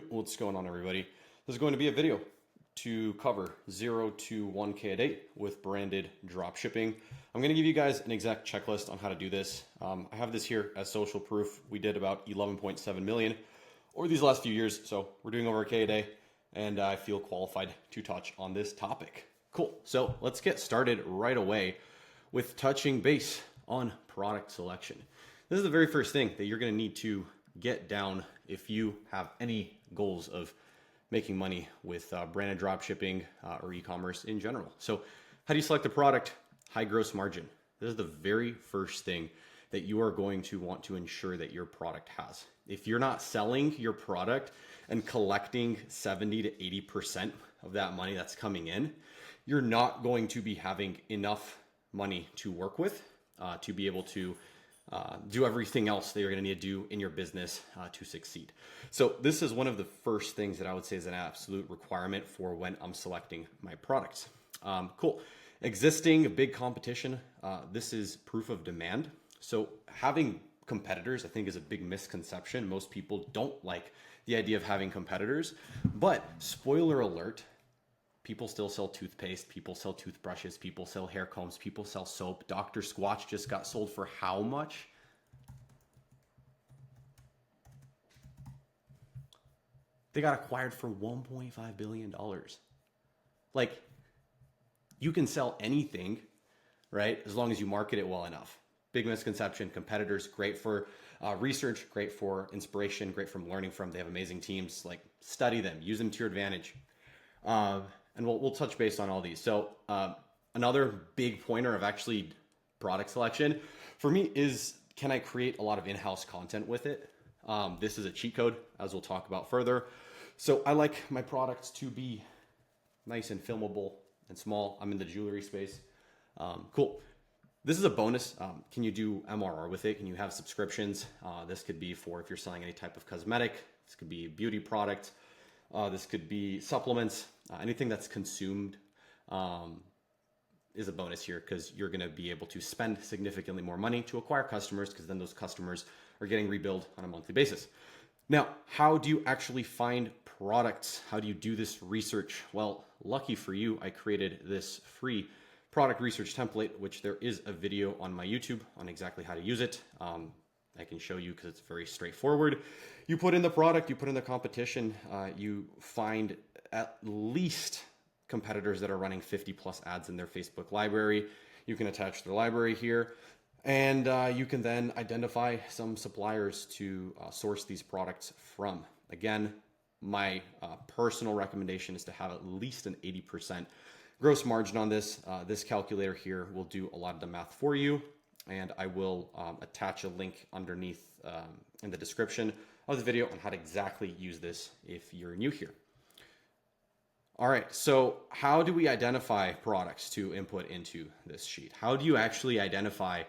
What's going on, everybody? This is going to be a video to cover 0 to 1K a day with branded drop shipping. I'm going to give you guys an exact checklist on how to do this. I have this here as social proof. We did about 11.7 million over these last few years, so we're doing over a K a day, and I feel qualified to touch on this topic. Cool. So let's get started right away with touching base on product selection. This is the very first thing that you're going to need to get down if you have any goals of making money with branded drop shipping or e-commerce in general. So how do you select a product? High gross margin. This is the very first thing that you are going to want to ensure that your product has. If you're not selling your product and collecting 70 to 80% of that money that's coming in, you're not going to be having enough money to work with to be able to do everything else that you're going to need to do in your business to succeed. So this is one of the first things that I would say is an absolute requirement for when I'm selecting my products. Cool. Existing big competition. This is proof of demand. So having competitors, I think, is a big misconception. Most people don't like the idea of having competitors, but spoiler alert, people still sell toothpaste, people sell toothbrushes, people sell hair combs, people sell soap. Dr. Squatch just got sold for how much? They got acquired for $1.5 billion. Like, you can sell anything, right? As long as you market it well enough. Big misconception. Competitors, great for research, great for inspiration, great from learning from. They have amazing teams. Like, study them, use them to your advantage. And we'll touch base on all these. So another big pointer of actually product selection for me is, can I create a lot of in-house content with it? This is a cheat code, as we'll talk about further. So I like my products to be nice and filmable and small. I'm in the jewelry space. Cool. This is a bonus. Can you do MRR with it? Can you have subscriptions? This could be for if you're selling any type of cosmetic. This could be a beauty product. This could be supplements. Anything that's consumed is a bonus here, because you're going to be able to spend significantly more money to acquire customers, because then those customers are getting rebilled on a monthly basis. Now, how do you actually find products? How do you do this research? Well, lucky for you, I created this free product research template, which there is a video on my YouTube on exactly how to use it. I can show you because it's very straightforward. You put in the product, you put in the competition, you find at least competitors that are running 50 plus ads in their Facebook library. You can attach their library here, and you can then identify some suppliers to source these products from. Again, my personal recommendation is to have at least an 80% gross margin on this. This calculator here will do a lot of the math for you, and I will attach a link underneath in the description of the video on how to exactly use this if you're new here. All right, so how do we identify products to input into this sheet? How do you actually identify,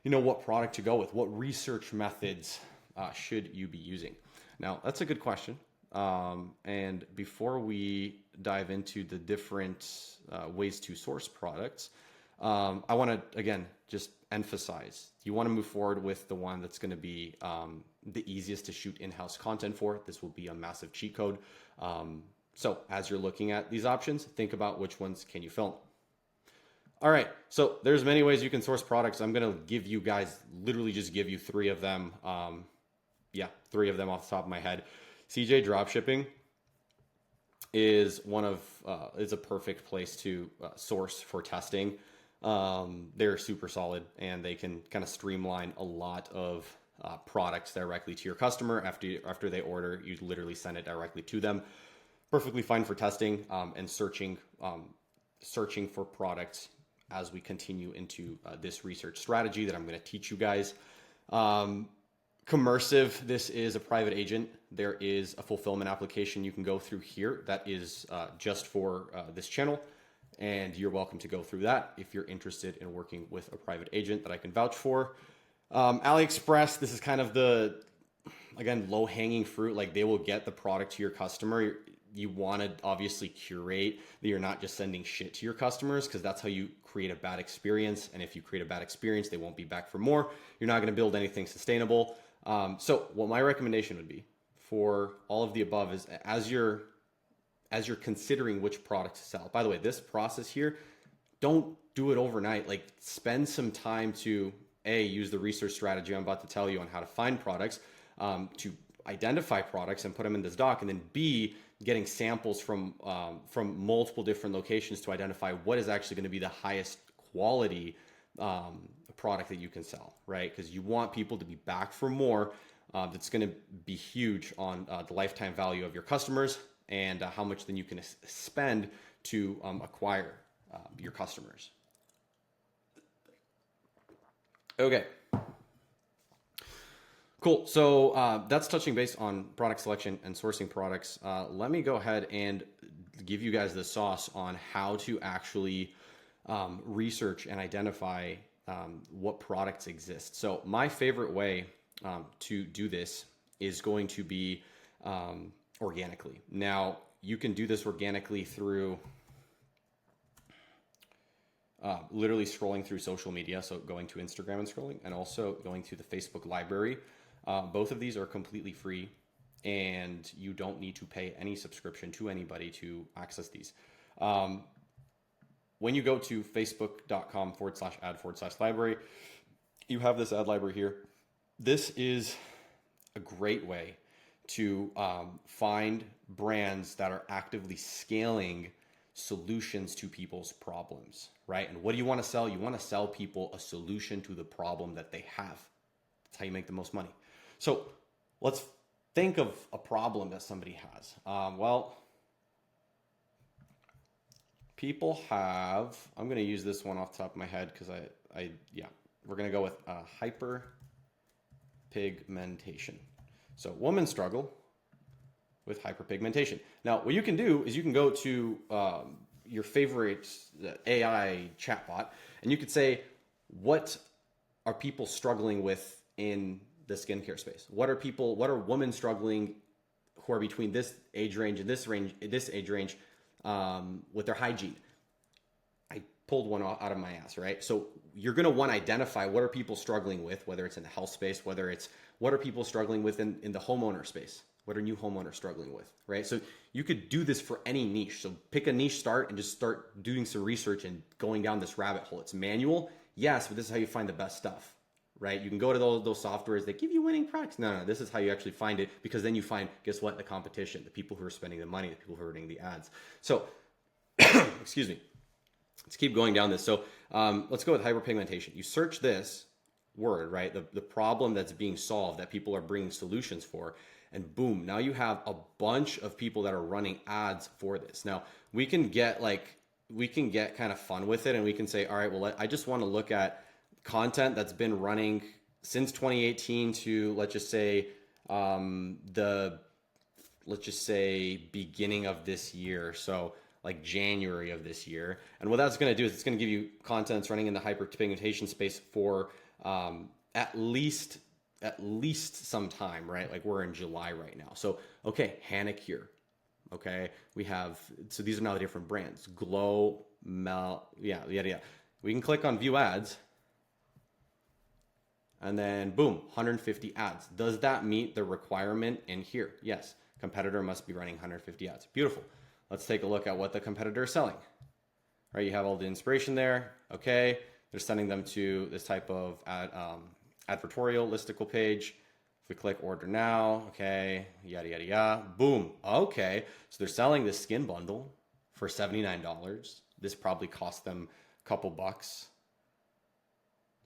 what product to go with? What research methods should you be using? Now, that's a good question. And before we dive into the different ways to source products, I want to, again, just emphasize, you want to move forward with the one that's going to be the easiest to shoot in-house content for. This will be a massive cheat code. So as you're looking at these options, think about which ones can you film. All right, so there's many ways you can source products. I'm going to give you guys, literally just give you three of them. Three of them off the top of my head. CJ Dropshipping is is a perfect place to source for testing. They're super solid, and they can kind of streamline a lot of products directly to your customer. After they order, you literally send it directly to them. Perfectly fine for testing and searching for products as we continue into this research strategy that I'm going to teach you guys. Commercive, this is a private agent. There is a fulfillment application you can go through here that is just for this channel, and you're welcome to go through that if you're interested in working with a private agent that I can vouch for. AliExpress, this is kind of the, again, low-hanging fruit. Like, they will get the product to your customer. You want to obviously curate that you're not just sending shit to your customers, because that's how you create a bad experience. And if you create a bad experience, they won't be back for more. You're not going to build anything sustainable. So what my recommendation would be, for all of the above is as you're considering which product to sell. By the way, this process here, don't do it overnight. Like spend some time to use the research strategy I'm about to tell you on how to find products, to identify products and put them in this doc, and then B, getting samples from multiple different locations to identify what is actually going to be the highest quality product that you can sell, right? Because you want people to be back for more. That's going to be huge on the lifetime value of your customers and how much then you can spend to acquire your customers. Okay. Cool. So that's touching base on product selection and sourcing products. Let me go ahead and give you guys the sauce on how to actually research and identify what products exist. So my favorite way to do this is going to be organically. Now, you can do this organically through literally scrolling through social media, so going to Instagram and scrolling, and also going to the Facebook library. Both of these are completely free, and you don't need to pay any subscription to anybody to access these. When you go to facebook.com/ad/library, you have this ad library here. This is a great way to find brands that are actively scaling solutions to people's problems, right? And what do you want to sell? You want to sell people a solution to the problem that they have. That's how you make the most money. So let's think of a problem that somebody has. Well, people have, I'm going to use this one off the top of my head because we're going to go with hyperpigmentation. So women struggle with hyperpigmentation. Now, what you can do is you can go to your favorite AI chatbot, and you could say, what are people struggling with in the skincare space? What are women struggling who are between this age range and this age range with their hygiene? I pulled one out of my ass, right? So you're going to want to identify what are people struggling with, whether it's in the health space, whether it's what are people struggling with in the homeowner space. What are new homeowners struggling with, right? So you could do this for any niche. So pick a niche, start, and just start doing some research and going down this rabbit hole. It's manual, yes, but this is how you find the best stuff, right? You can go to those softwares that give you winning products. No, this is how you actually find it, because then you find, guess what? The competition, the people who are spending the money, the people who are running the ads. So, excuse me. Let's keep going down this. So let's go with hyperpigmentation. You search this word, right? The problem that's being solved, that people are bringing solutions for, and boom, now you have a bunch of people that are running ads for this. Now we can get kind of fun with it, and we can say, all right, well, I just want to look at content that's been running since 2018 to let's just say beginning of this year. So like January of this year. And what that's going to do is it's going to give you content that's running in the hyperpigmentation space for at least some time, right? Like we're in July right now. So, okay, Hanicure. Okay, we have, so these are now the different brands. Glow, Mel, yeah. We can click on view ads, and then boom, 150 ads. Does that meet the requirement in here? Yes, competitor must be running 150 ads. Beautiful. Let's take a look at what the competitor is selling. All right, you have all the inspiration there. Okay, they're sending them to this type of advertorial listicle page. If we click order now, okay, yada, yada, yada, boom. Okay, so they're selling this skin bundle for $79. This probably cost them a couple bucks.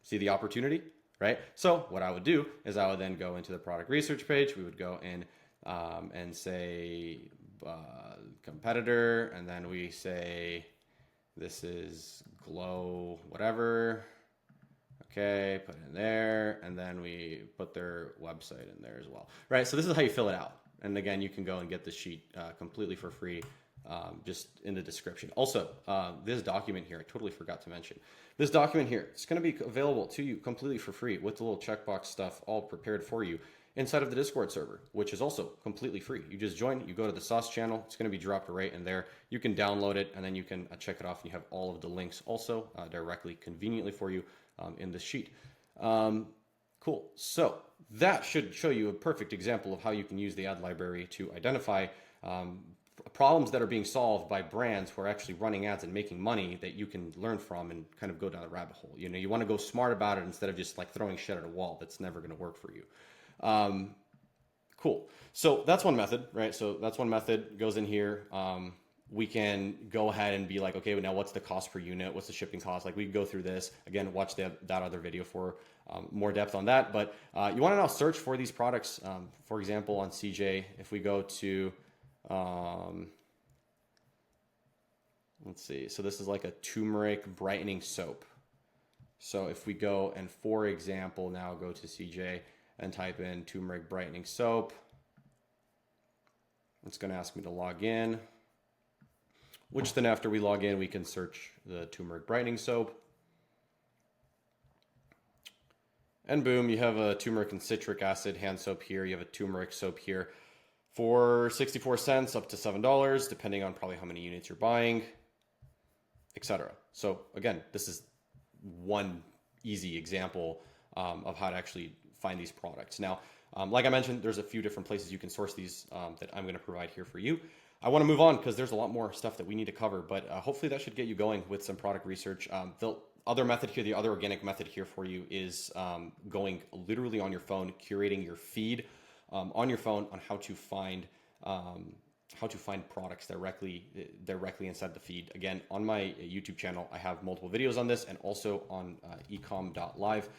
See the opportunity, right? So what I would do is I would then go into the product research page. We would go in and say competitor, and then we say this is Glow whatever. Okay, put it in there, and then we put their website in there as well. Right, so this is how you fill it out. And again, you can go and get this sheet completely for free just in the description. Also, this document here, I totally forgot to mention. This document here, it's going to be available to you completely for free with the little checkbox stuff all prepared for you inside of the Discord server, which is also completely free. You just join, you go to the Sauce channel, it's going to be dropped right in there. You can download it, and then you can check it off, and you have all of the links also directly, conveniently for you in this sheet. Cool. So that should show you a perfect example of how you can use the ad library to identify um, problems that are being solved by brands who are actually running ads and making money that you can learn from and kind of go down the rabbit hole. You know, you want to go smart about it instead of just like throwing shit at a wall that's never going to work for you. Um, cool. So that's one method, right? So that's one method goes in here. We can go ahead and be like, okay, now what's the cost per unit? What's the shipping cost? Like we can go through this again, watch that other video for more depth on that. But you want to now search for these products. For example, on CJ, if we go to, let's see, so this is like a turmeric brightening soap. So if we go and, for example, now go to CJ and type in turmeric brightening soap, it's going to ask me to log in. Which then after we log in, we can search the turmeric brightening soap. And boom, you have a turmeric and citric acid hand soap here. You have a turmeric soap here for 64 cents up to $7, depending on probably how many units you're buying, etc. So again, this is one easy example of how to actually find these products. Now, like I mentioned, there's a few different places you can source these that I'm going to provide here for you. I want to move on because there's a lot more stuff that we need to cover, but hopefully that should get you going with some product research. The other method here, the other organic method here for you is going literally on your phone, curating your feed on your phone on how to find products directly inside the feed. Again, on my YouTube channel, I have multiple videos on this, and also on ecom.live,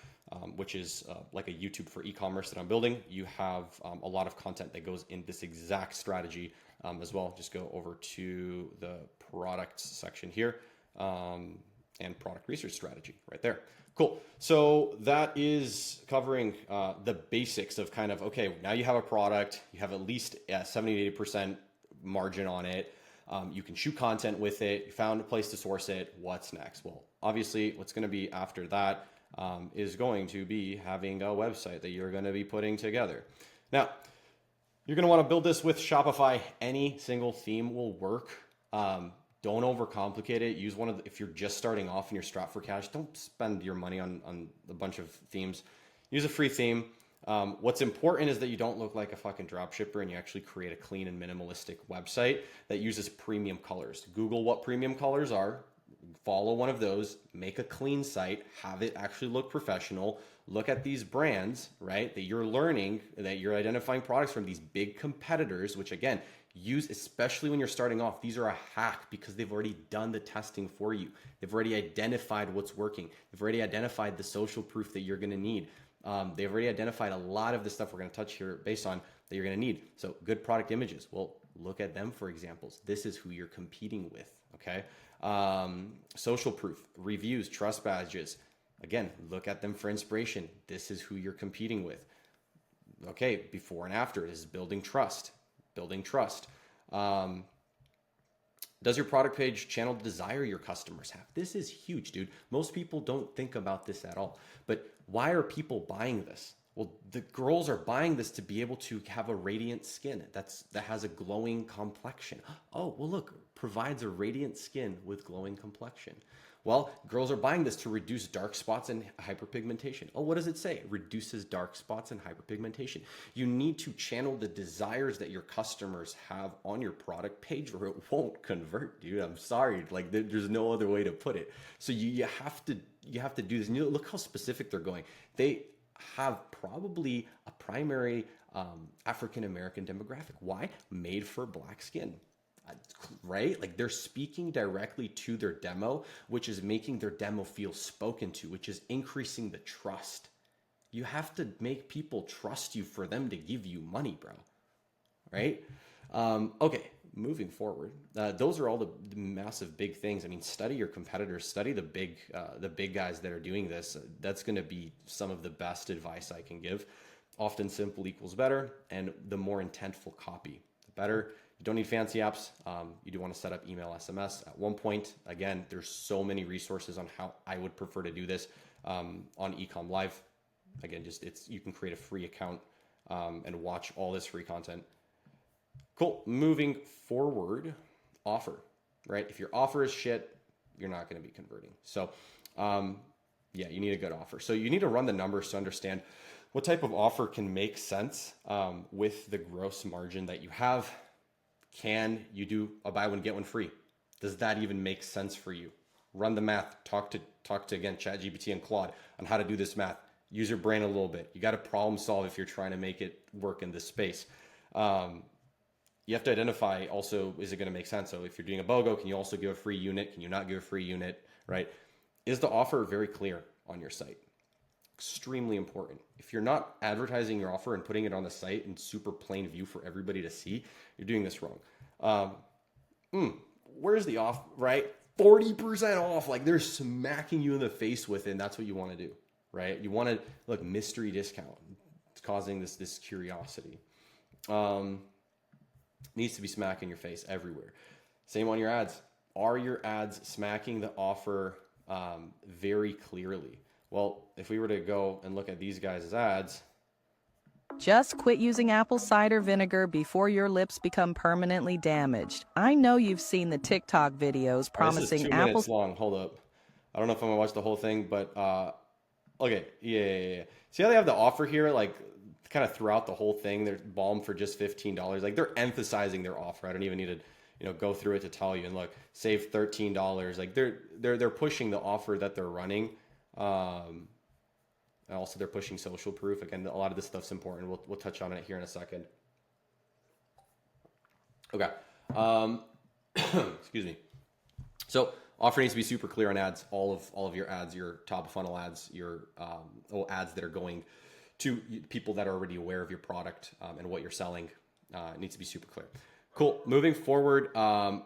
which is like a YouTube for e-commerce that I'm building. You have a lot of content that goes in this exact strategy as well. Just go over to the products section here and product research strategy right there. Cool. So that is covering the basics of kind of, okay, now you have a product, you have at least 70 to 80% margin on it. You can shoot content with it. You found a place to source it. What's next? Well, obviously what's going to be after that is going to be having a website that you're going to be putting together. Now, you're going to want to build this with Shopify. Any single theme will work. Don't overcomplicate it. Use one of the, if you're just starting off and you're strapped for cash, don't spend your money on a bunch of themes. Use a free theme. What's important is that you don't look like a fucking dropshipper and you actually create a clean and minimalistic website that uses premium colors. Google what premium colors are, follow one of those, make a clean site, have it actually look professional. Look at these brands, right, that you're learning, that you're identifying products from these big competitors, which again, use especially when you're starting off. These are a hack because they've already done the testing for you. They've already identified what's working. They've already identified the social proof that you're going to need. They've already identified a lot of the stuff we're going to touch here based on that you're going to need. So good product images. Well, look at them for examples. This is who you're competing with, okay? Social proof, reviews, trust badges. Again, look at them for inspiration. This is who you're competing with. Okay, before and after is building trust. Building trust. Does your product page channel the desire your customers have? This is huge, dude. Most people don't think about this at all. But why are people buying this? Well, the girls are buying this to be able to have a radiant skin that has a glowing complexion. Oh, well, look, provides a radiant skin with glowing complexion. Well, girls are buying this to reduce dark spots and hyperpigmentation. Oh, what does it say? It reduces dark spots and hyperpigmentation. You need to channel the desires that your customers have on your product page or it won't convert, dude. I'm sorry. Like there's no other way to put it. So you have to do this. And look how specific they're going. They have probably a primary African-American demographic. Why? Made for black skin. Right? Like they're speaking directly to their demo, which is making their demo feel spoken to, which is increasing the trust. You have to make people trust you for them to give you money, bro. Right? Okay, moving forward. Those are all the massive big things. I mean, study your competitors, study the big guys that are doing this. That's going to be some of the best advice I can give. Often simple equals better, and the more intentful copy, the better. You don't need fancy apps. You do want to set up email, SMS at one point. Again, there's so many resources on how I would prefer to do this on Ecom Live. Again, you can create a free account and watch all this free content. Cool. Moving forward, offer, right? If your offer is shit, you're not going to be converting. So Yeah, you need a good offer. So you need to run the numbers to understand what type of offer can make sense with the gross margin that you have. Can you do a buy one get one free? Does that even make sense for you? Run the math. Talk to again ChatGPT and Claude on how to do this math. Use your brain a little bit. You got to problem solve if you're trying to make it work in this space. You have to identify also, is it going to make sense? So if you're doing a BOGO, can you also give a free unit? Can you not give a free unit, right? Is the offer very clear on your site? Extremely important. If you're not advertising your offer and putting it on the site in super plain view for everybody to see, you're doing this wrong. Where's the off, right? 40% off. Like they're smacking you in the face with it. And that's what you want to do, right? You want to look mystery discount. It's causing this curiosity. Needs to be smacking your face everywhere. Same on your ads. Are your ads smacking the offer very clearly? Well, if we were to go and look at these guys' ads. Just quit using apple cider vinegar before your lips become permanently damaged. I know you've seen the TikTok videos promising This is 2 minutes long. Hold up. I don't know if I'm gonna watch the whole thing, but okay, yeah. See how they have the offer here, like kind of throughout the whole thing. They're balm for just $15. Like they're emphasizing their offer. I don't even need to go through it to tell you. And look, save $13. Like they're pushing the offer that they're running. And also they're pushing social proof. Again, a lot of this stuff's important. We'll touch on it here in a second. Okay. Excuse me. So offer needs to be super clear on ads. All of your ads, your top of funnel ads, your ads that are going to people that are already aware of your product and what you're selling. It needs to be super clear. Cool. Moving forward,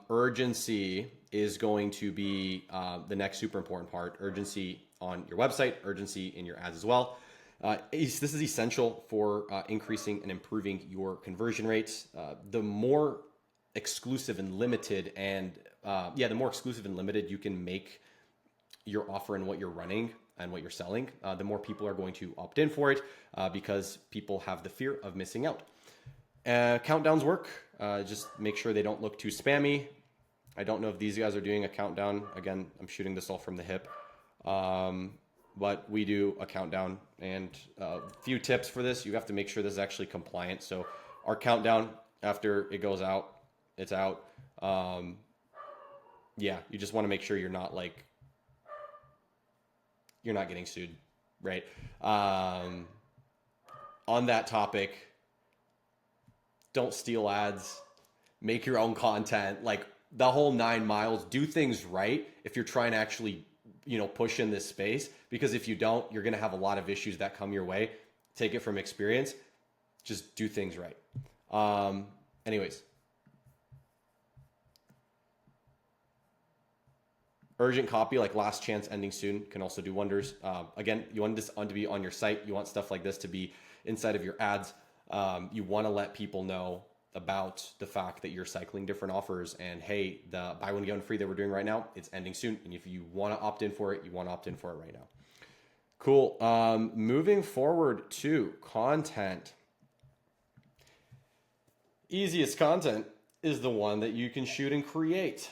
urgency is going to be the next super important part. Urgency on your website, urgency in your ads as well. This is essential for increasing and improving your conversion rates. The more exclusive and limited you can make your offer and what you're running and what you're selling, the more people are going to opt in for it because people have the fear of missing out. Countdowns work. Just make sure they don't look too spammy. I don't know if these guys are doing a countdown. Again, I'm shooting this all from the hip. But we do a countdown, and a few tips for this. You have to make sure this is actually compliant. So our countdown, after it goes out, it's out. You just want to make sure you're not getting sued, right? On that topic, don't steal ads, make your own content, like the whole 9 miles. Do things right if you're trying to actually push in this space, because if you don't, you're going to have a lot of issues that come your way. Take it from experience. Just do things right. Anyways, urgent copy like last chance ending soon can also do wonders. Again, you want this to be on your site. You want stuff like this to be inside of your ads. You want to let people know about the fact that you're cycling different offers, and hey, the buy one get one free that we're doing right now, it's ending soon. And if you want to opt in for it, you want to opt in for it right now. Cool. Moving forward to content. Easiest content is the one that you can shoot and create.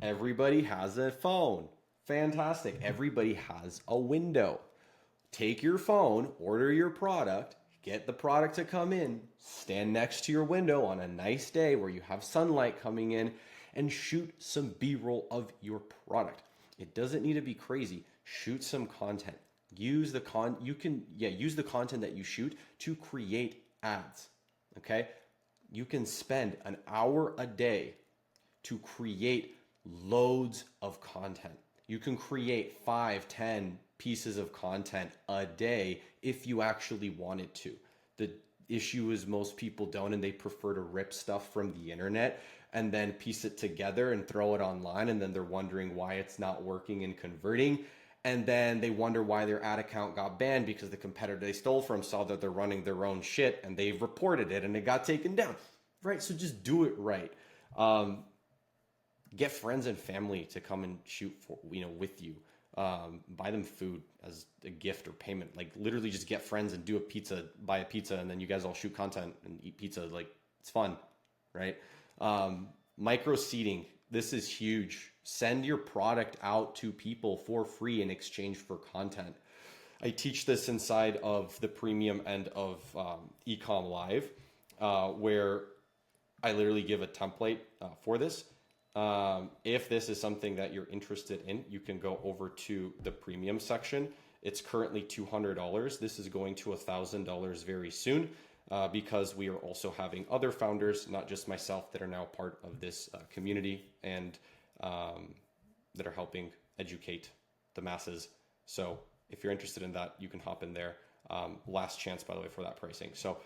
Everybody has a phone. Fantastic. Everybody has a window. Take your phone, order your product, get the product to come in, stand next to your window on a nice day where you have sunlight coming in, and shoot some B-roll of your product. It doesn't need to be crazy. Shoot some content. Use the content that you shoot to create ads. Okay? You can spend an hour a day to create loads of content. You can create 5, 10 pieces of content a day if you actually wanted to. The issue is most people don't, and they prefer to rip stuff from the internet and then piece it together and throw it online, and then they're wondering why it's not working and converting. And then they wonder why their ad account got banned because the competitor they stole from saw that they're running their own shit and they've reported it and it got taken down. Right? So just do it right. Get friends and family to come and shoot with you. Buy them food as a gift or payment. Like literally just get friends and buy a pizza, and then you guys all shoot content and eat pizza. Like it's fun, right? Micro seeding. This is huge. Send your product out to people for free in exchange for content. I teach this inside of the premium end of Ecom Live, where I literally give a template for this. If this is something that you're interested in, you can go over to the premium section. It's currently $200. This is going to $1,000 very soon because we are also having other founders, not just myself, that are now part of this community and that are helping educate the masses. So if you're interested in that, you can hop in there. Last chance, by the way, for that pricing. So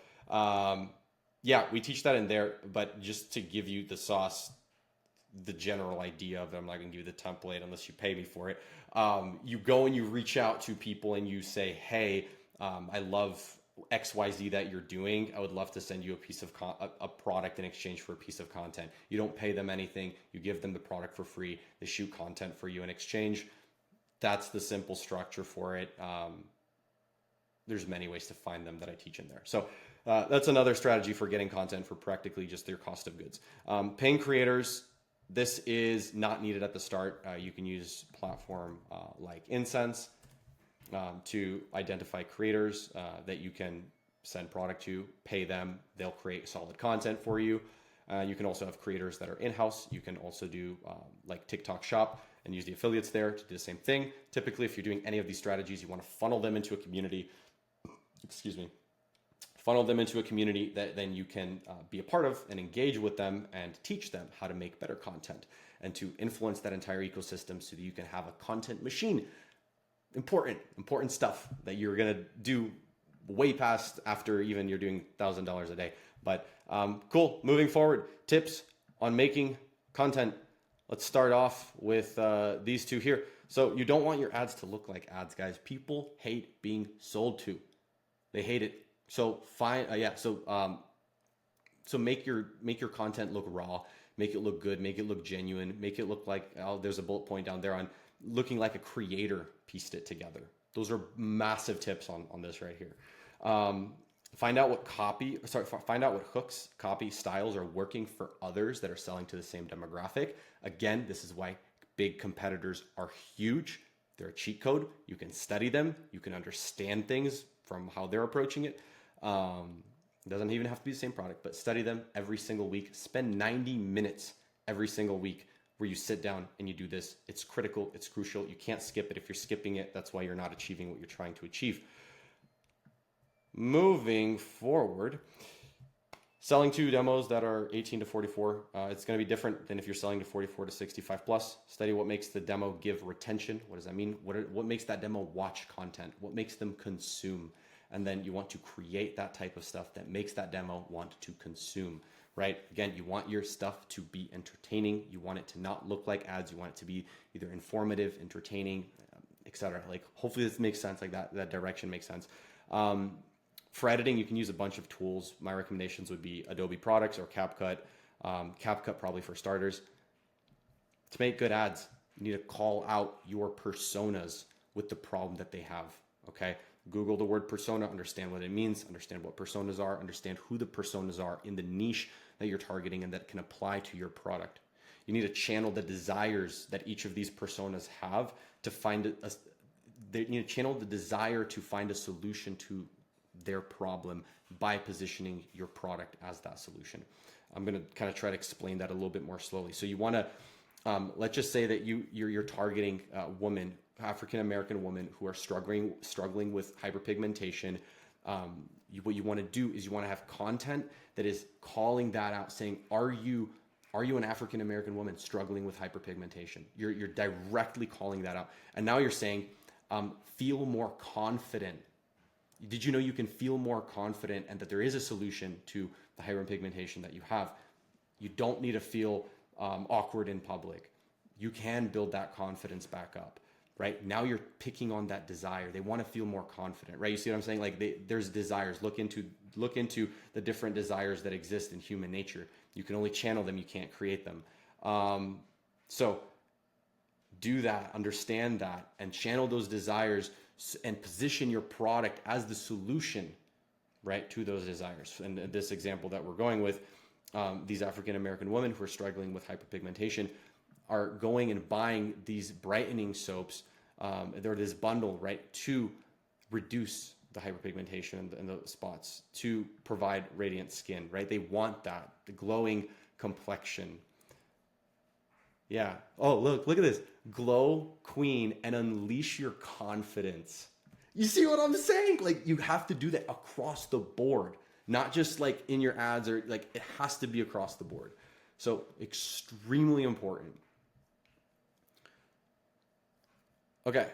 yeah, we teach that in there, but just to give you the sauce, the general idea of it, I'm not going to give you the template unless you pay me for it. You go and you reach out to people and you say, hey, I love XYZ that you're doing. I would love to send you a piece of a product in exchange for a piece of content. You don't pay them anything. You give them the product for free. They shoot content for you in exchange. That's the simple structure for it. There's many ways to find them that I teach in there. So that's another strategy for getting content for practically just your cost of goods. Paying creators, this is not needed at the start. You can use platform like Incense to identify creators that you can send product to, pay them. They'll create solid content for you. You can also have creators that are in-house. You can also do like TikTok Shop and use the affiliates there to do the same thing. Typically, if you're doing any of these strategies, you want to funnel them into a community. Funnel them into a community that then you can be a part of and engage with them and teach them how to make better content and to influence that entire ecosystem so that you can have a content machine. Important stuff that you're going to do way past after even you're doing $1,000 a day. But cool. Moving forward, tips on making content. Let's start off with these two here. So you don't want your ads to look like ads, guys. People hate being sold to. They hate it. So so make your content look raw, make it look good, make it look genuine, make it look like there's a bullet point down there on looking like a creator pieced it together. Those are massive tips on this right here. Find out what hooks, copy styles are working for others that are selling to the same demographic. Again, this is why big competitors are huge. They're a cheat code. You can study them. You can understand things from how they're approaching it. It doesn't even have to be the same product, but study them every single week. Spend 90 minutes every single week where you sit down and you do this. It's critical. It's crucial. You can't skip it. If you're skipping it, that's why you're not achieving what you're trying to achieve. Moving forward, selling to demos that are 18 to 44, it's going to be different than if you're selling to 44 to 65 plus. Study what makes the demo give retention. What does that mean? What makes that demo watch content? What makes them consume? And then you want to create that type of stuff that makes that demo want to consume, right? Again, you want your stuff to be entertaining. You want it to not look like ads. You want it to be either informative, entertaining, etc. Like hopefully this makes sense, like that direction makes sense. For editing, you can use a bunch of tools. My recommendations would be Adobe Products or CapCut. CapCut probably for starters. To make good ads, you need to call out your personas with the problem that they have, okay? Google the word persona, understand what it means, understand what personas are, understand who the personas are in the niche that you're targeting and that can apply to your product. You need to channel the desires that each of these personas have to find you need to channel the desire to find a solution to their problem by positioning your product as that solution. I'm going to kind of try to explain that a little bit more slowly. So you want to, let's just say that you're targeting women, African-American women who are struggling with hyperpigmentation. What you want to do is you want to have content that is calling that out, saying, are you an African-American woman struggling with hyperpigmentation? You're directly calling that out. And now you're saying, feel more confident. Did you know you can feel more confident and that there is a solution to the hyperpigmentation that you have? You don't need to feel awkward in public. You can build that confidence back up, right? Now you're picking on that desire. They want to feel more confident, right? You see what I'm saying? Like there's desires. Look into the different desires that exist in human nature. You can only channel them. You can't create them. So do that, understand that, and channel those desires and position your product as the solution, right, to those desires. And this example that we're going with, these African-American women who are struggling with hyperpigmentation, are going and buying these brightening soaps, or this bundle, right, to reduce the hyperpigmentation and the spots, to provide radiant skin, right? They want that, the glowing complexion. Yeah. Oh, look at this. Glow Queen and unleash your confidence. You see what I'm saying? Like, you have to do that across the board, not just like in your ads, or like, it has to be across the board. So extremely important. Okay.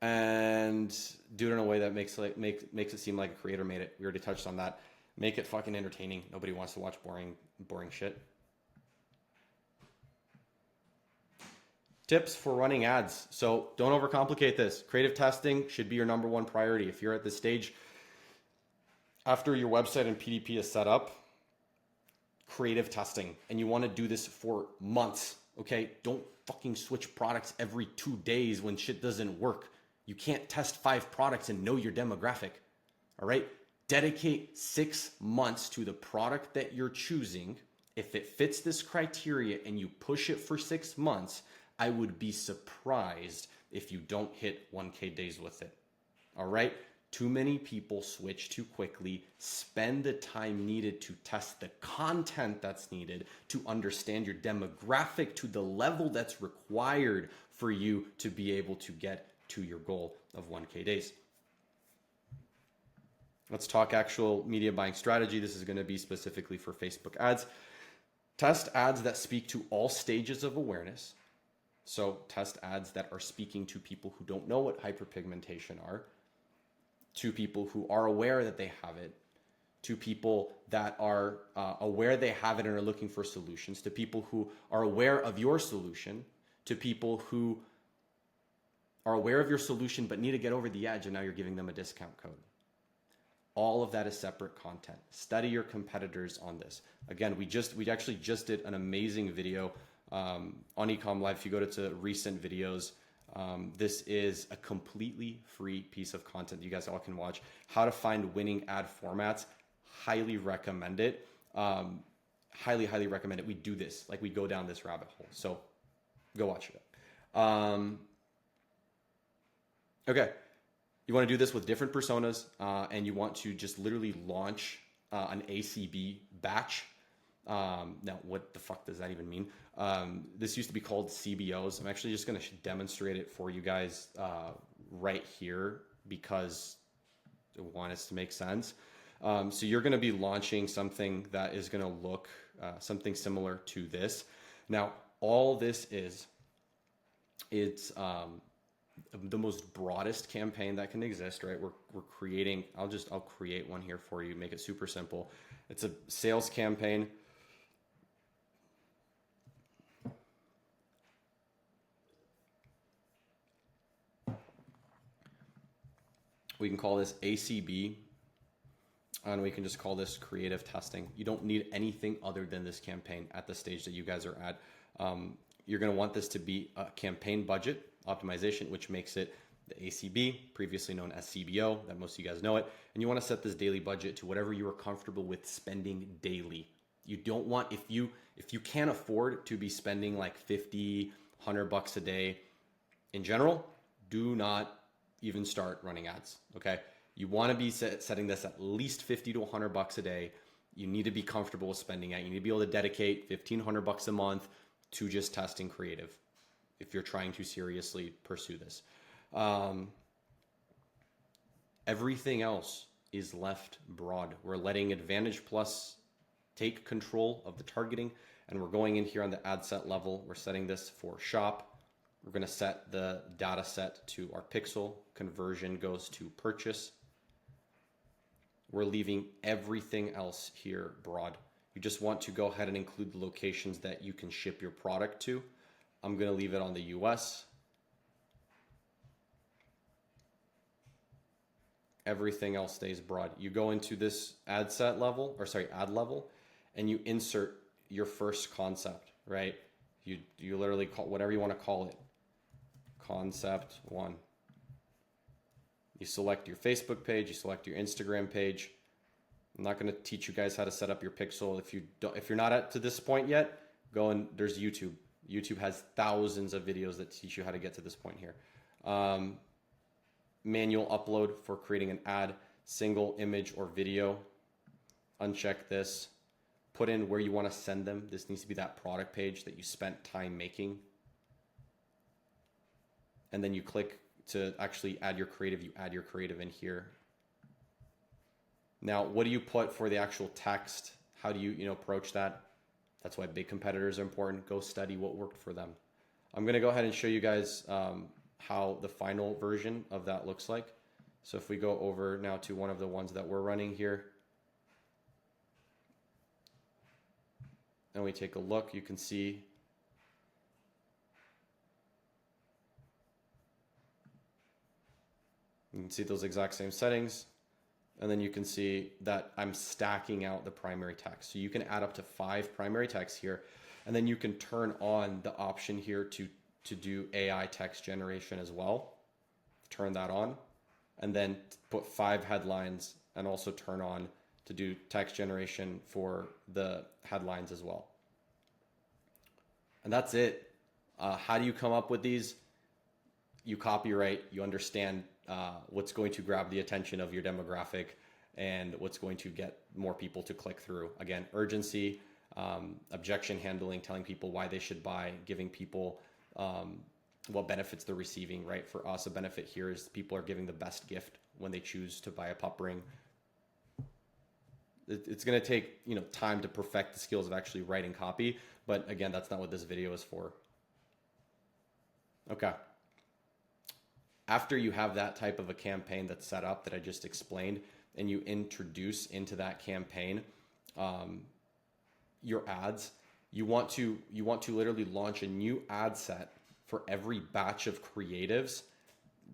And do it in a way that makes it seem like a creator made it. We already touched on that. Make it fucking entertaining. Nobody wants to watch boring shit. Tips for running ads. So don't overcomplicate this. Creative testing should be your number one priority. If you're at this stage after your website and PDP is set up, creative testing, and you want to do this for months, okay? Don't fucking switch products every 2 days when shit doesn't work. You can't test 5 products and know your demographic, all right? Dedicate 6 months to the product that you're choosing. If it fits this criteria and you push it for 6 months, I would be surprised if you don't hit 1K days with it, all right? Too many people switch too quickly, spend the time needed to test the content that's needed to understand your demographic to the level that's required for you to be able to get to your goal of 1K days. Let's talk actual media buying strategy. This is going to be specifically for Facebook ads. Test ads that speak to all stages of awareness. So test ads that are speaking to people who don't know what hyperpigmentation are, to people who are aware that they have it, to people that are aware they have it and are looking for solutions, to people who are aware of your solution, to people who are aware of your solution but need to get over the edge and now you're giving them a discount code. All of that is separate content. Study your competitors on this. Again, we actually just did an amazing video on Ecom Live. If you go to recent videos, this is a completely free piece of content you guys all can watch. How to find winning ad formats. Highly recommend it. Highly recommend it. We do this, like we go down this rabbit hole. So go watch it. Okay. You want to do this with different personas, and you want to just literally launch an ACB batch. Now, what the fuck does that even mean? This used to be called CBOs. I'm actually just going to demonstrate it for you guys right here because I want it to make sense. So you're going to be launching something that is going to look something similar to this. Now, all this is, it's the most broadest campaign that can exist, right? We're creating, I'll create one here for you, make it super simple. It's a sales campaign. We can call this ACB, and we can just call this creative testing. You don't need anything other than this campaign at the stage that you guys are at. You're going to want this to be a campaign budget optimization, which makes it the ACB, previously known as CBO, that most of you guys know it. And you want to set this daily budget to whatever you are comfortable with spending daily. You don't want, if you can't afford to be spending like 50, 100 bucks a day in general, do not even start running ads, okay? You want to be setting this at least 50 to 100 bucks a day. You need to be comfortable with spending it. You need to be able to dedicate 1,500 bucks a month to just testing creative if you're trying to seriously pursue this. Everything else is left broad. We're letting Advantage Plus take control of the targeting, and we're going in here on the ad set level. We're setting this for shop. We're going to set the data set to our pixel. Conversion goes to purchase. We're leaving everything else here broad. You just want to go ahead and include the locations that you can ship your product to. I'm going to leave it on the US. Everything else stays broad. You go into this ad level, and you insert your first concept, right? You literally call whatever you want to call it. Concept 1. You select your Facebook page, you select your Instagram page. I'm not going to teach you guys how to set up your pixel. If you're not to this point yet, there's YouTube. YouTube has thousands of videos that teach you how to get to this point here. Manual upload for creating an ad, single image or video. Uncheck this. Put in where you want to send them. This needs to be that product page that you spent time making. And then you click to actually add your creative. You add your creative in here. Now, what do you put for the actual text? How do you approach that? That's why big competitors are important. Go study what worked for them. I'm going to go ahead and show you guys how the final version of that looks like. So if we go over now to one of the ones that we're running here, and we take a look, you can see those exact same settings. And then you can see that I'm stacking out the primary text. So you can add up to 5 primary texts here. And then you can turn on the option here to do AI text generation as well. Turn that on. And then put 5 headlines and also turn on to do text generation for the headlines as well. And that's it. How do you come up with these? You copyright, you understand what's going to grab the attention of your demographic and what's going to get more people to click through. Again, urgency, objection handling, telling people why they should buy, giving people what benefits they're receiving, right? For us, a benefit here is people are giving the best gift when they choose to buy a pup ring. It's going to take time to perfect the skills of actually writing copy, but again, that's not what this video is for. Okay. After you have that type of a campaign that's set up that I just explained, and you introduce into that campaign your ads, you want to literally launch a new ad set for every batch of creatives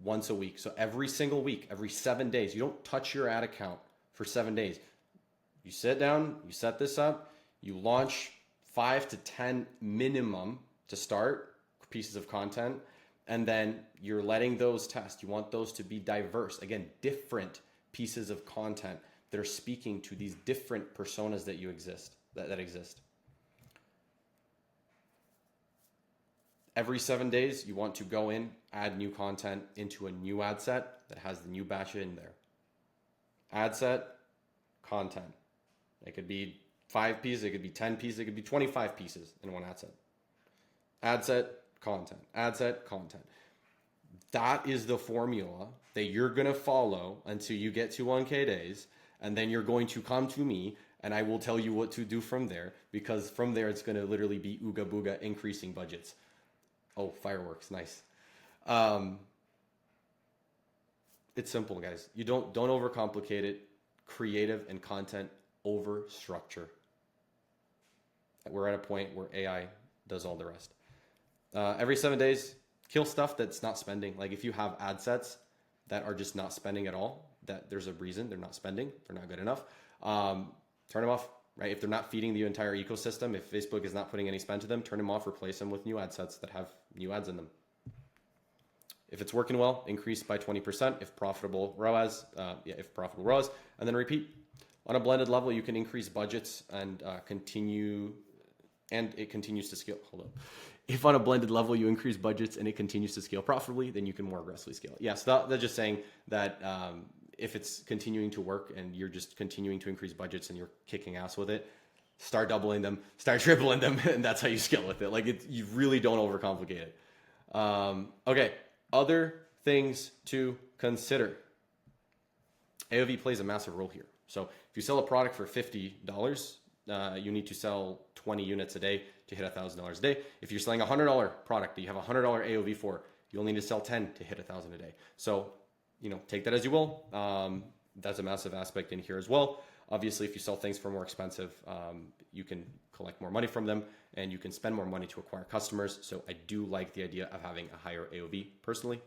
once a week. So every single week, every 7 days, you don't touch your ad account for 7 days. You sit down, you set this up, you launch 5 to 10 minimum to start pieces of content, and then you're letting those test. You want those to be diverse. Again, different pieces of content that are speaking to these different personas that exist. Every 7 days, you want to go in, add new content into a new ad set that has the new batch in there. Ad set, content. It could be 5 pieces, it could be 10 pieces, it could be 25 pieces in one ad set. Ad set, content. Ad set, content. That is the formula that you're going to follow until you get to 1K days. And then you're going to come to me and I will tell you what to do from there, because from there it's going to literally be ooga booga increasing budgets. Oh, fireworks. Nice. It's simple, guys. You don't overcomplicate it. Creative and content over structure. We're at a point where AI does all the rest. Every 7 days, kill stuff that's not spending. Like if you have ad sets that are just not spending at all, that there's a reason they're not spending, they're not good enough, turn them off, right? If they're not feeding the entire ecosystem, if Facebook is not putting any spend to them, turn them off, replace them with new ad sets that have new ads in them. If it's working well, increase by 20%. If profitable ROAS, and then repeat. On a blended level, you can increase budgets and it continues to scale. Hold up. If on a blended level you increase budgets and it continues to scale profitably, then you can more aggressively scale. Yeah, so they're just saying that if it's continuing to work and you're just continuing to increase budgets and you're kicking ass with it, start doubling them, start tripling them, and that's how you scale with it. Like you really don't overcomplicate it. Okay, other things to consider. AOV plays a massive role here. So if you sell a product for $50, you need to sell 20 units a day to hit $1,000 a day. If you're selling a $100 product that you have a $100 AOV for, you'll need to sell 10 to hit 1,000 a day. So, take that as you will. That's a massive aspect in here as well. Obviously, if you sell things for more expensive, you can collect more money from them and you can spend more money to acquire customers. So I do like the idea of having a higher AOV personally.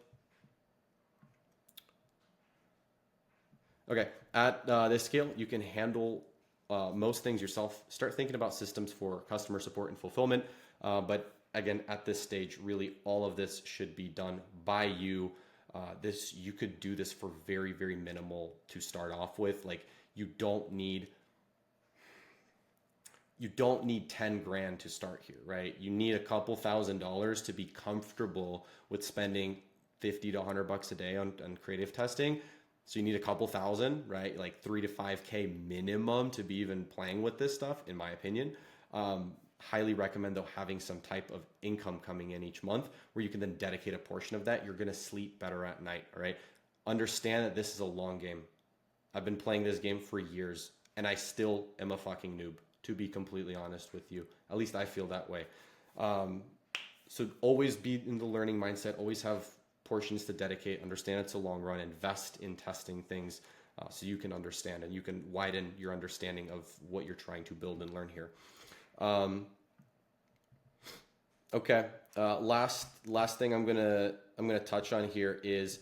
Okay, at this scale, you can handle most things yourself. Start thinking about systems for customer support and fulfillment. But again, at this stage, really all of this should be done by you. You could do this for very, very minimal to start off with. Like you don't need you don't need 10 grand to start here, right? You need a couple $1,000s to be comfortable with spending 50 to 100 bucks a day on creative testing. So you need a couple thousand, right? Like 3 to 5K minimum to be even playing with this stuff, in my opinion. Highly recommend though having some type of income coming in each month where you can then dedicate a portion of that. You're going to sleep better at night. All right. Understand that this is a long game. I've been playing this game for years and I still am a fucking noob, to be completely honest with you. At least I feel that way. So always be in the learning mindset, always have portions to dedicate, understand it's a long run, invest in testing things so you can understand and you can widen your understanding of what you're trying to build and learn here. Okay. Last thing I'm gonna touch on here is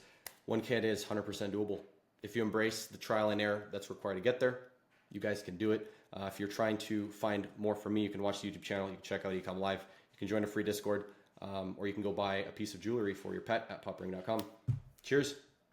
1K a day is 100% doable. If you embrace the trial and error that's required to get there, you guys can do it. If you're trying to find more from me, you can watch the YouTube channel. You can check out Ecom Live. You can join a free Discord, or you can go buy a piece of jewelry for your pet at popring.com. Cheers.